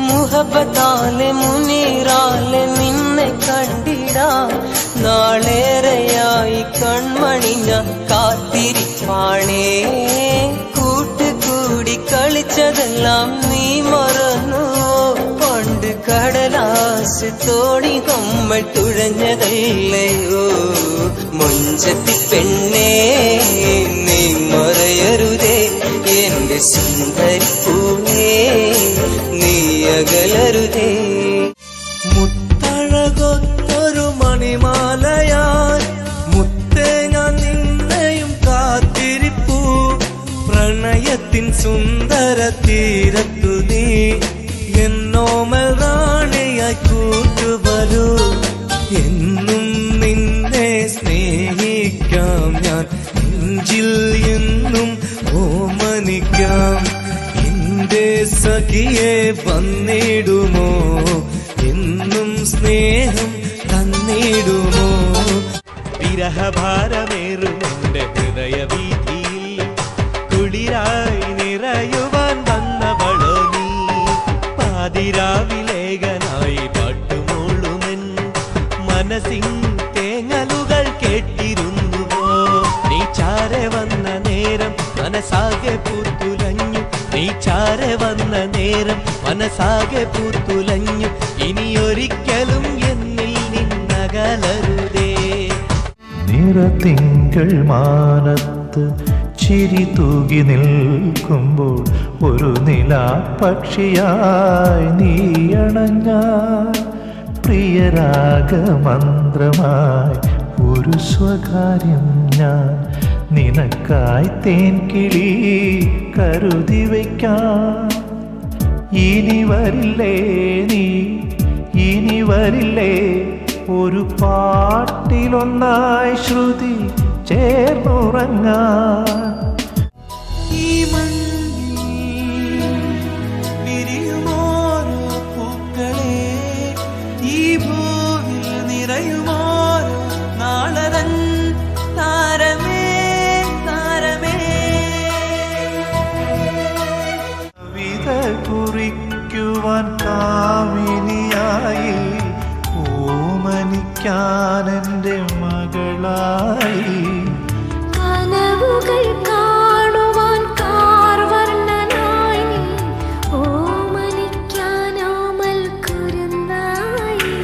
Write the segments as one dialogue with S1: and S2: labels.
S1: മുഹബത്താലെ മുനീറാലെ നിന്നെ കണ്ടിടാം നാളേറെയായി കൺമണി ഞാൻ കാത്തിരിപ്പാണേ കൂട്ടുകൂടി കളിച്ചതെല്ലാം നീ മറന്നു പണ്ട് കടലാസ് തോണി നമ്മൾ തുഴഞ്ഞതല്ലയോ മുഞ്ചത്തി പെണ്ണേ നീ മറയരുതേ എന്റെ സുന്ദരിപ്പൂവേ നീ അകലരുതേ മുത്തഴകൊത്തൊരു മണിമാലയാൽ മുത്തേ ഞാൻ നിന്നെയും കാത്തിരിപ്പൂ പ്രണയത്തിൻ സുന്ദര തീരത്തു നീ എന്നോമൽ റാണിയായി കൂട്ടുവരൂ എന്നും നിന്നെ സ്നേഹിക്കാം ഞാൻ നെഞ്ചിൽ എന്നും ഓമനിക്കാം എന്റെ സഖിയെ വന്നിടുമോ എന്നും സ്നേഹം തന്നിടുമോ
S2: വിരഹഭാരമേറുമെന്റെ ഹൃദയവീഥിയിൽ കുളിരായി നിറയുവാൻ വന്നവളോ നീ പാതിരാവിലേകനായി പാട്ടുമൂളുമെൻ മനസ്സിൻ തേങ്ങലുകൾ കേട്ടിരുന്നുവോ നീ ചാരെ വന്ന നേരം മനസ്സാകെ പൂത്തുലഞ്ഞു നീ ചാരെ വന്ന നേരം മനസ്സാകെ പൂത്തുലഞ്ഞു ഇനിയൊരിക്കലും എന്നിൽ നിന്നകലരുതേ
S3: നിറതിങ്കൾ മാനത്ത് ചിരി തൂകി നിൽക്കുമ്പോൾ ഒരു നിലാപക്ഷിയായി നീ അണഞ്ഞാൽ പ്രിയരാഗമന്ത്രമായി ഒരു സ്വകാര്യം ഞാൻ നിനക്കായി തേൻകിളി കരുതി വയ്ക്കാം ഇനി വരില്ലേ നീ ഇനി വരില്ലേ ഒരു പാട്ടിലൊന്നായി ശ്രുതി ചേർന്നുറങ്ങാൻ
S1: ഈ മണ്ണിൽ വിരിയുമോരോ പൂക്കളെ ഈ ഭൂവിൽ നിറയുമോരോ നാളതൻ താരമേ താരമേ
S3: കവിത കുറിക്കുവാൻ കാമിനിയായി ഓമനിക്കാനെൻ്റെ മകളായി
S4: കനവുകൾ കാണുവാൻ കാർവർണ്ണനായി നീ ഓമനിക്കാനോമൽ കുരുന്നായി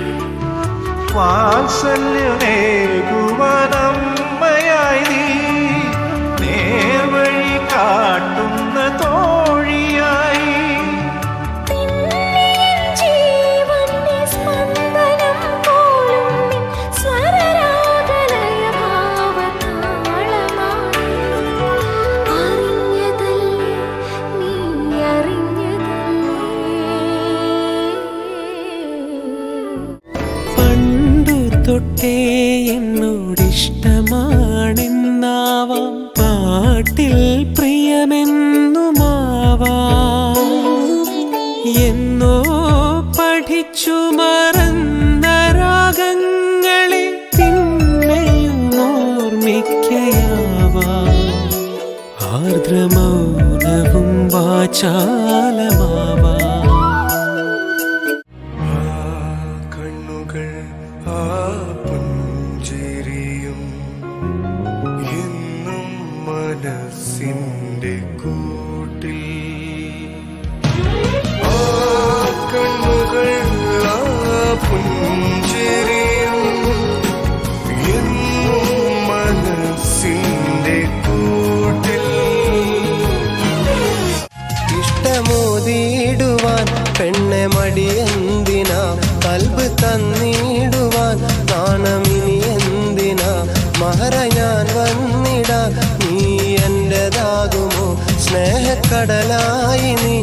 S3: വാത്സല്യമേകുവാനമ്മയായി നീ നേർവഴി കാട്ടുന്ന തോഴിയായി
S4: ജീവന്റെ സ്പന്ദനം പോലും സ്വരരാഗലയ ഭാവതാളമായി അറിഞ്ഞതല്ലേ നീ അറിഞ്ഞതല്ലേ
S1: പണ്ടു തൊട്ടേ എന്നോടിഷ്ടമാണെന്നാവാം പാട്ടിൽ പ്രിയമെന്നുമാവാം എന്നോ പഠിച്ചു മറന്ന രാഗങ്ങളെ പിന്നെയും ഓർമ്മിക്കയാവാം ആർദ്രമൗനവും വാചാലമാവാം
S5: കണ്ണുകൾ ആ പുഞ്ചിരിയും എന്നും മനസ്സിന്റെ കൂട്ടിൽ ആ കണ്ണുകൾ ആ പുഞ്ചിരിയും എന്നും മനസ്സിന്റെ കൂട്ടിൽ
S1: ഇഷ്ടമോതിടുവാൻ പെണ്ണെ മടിയെന്തിനാ കൽബ് തന്നിടുവാൻ നാണമിനി എന്തിനാ മഹറ ഞാൻ വന്നിടാൻ നീ എന്റേതാകുമോ സ്നേഹക്കടലായി നീ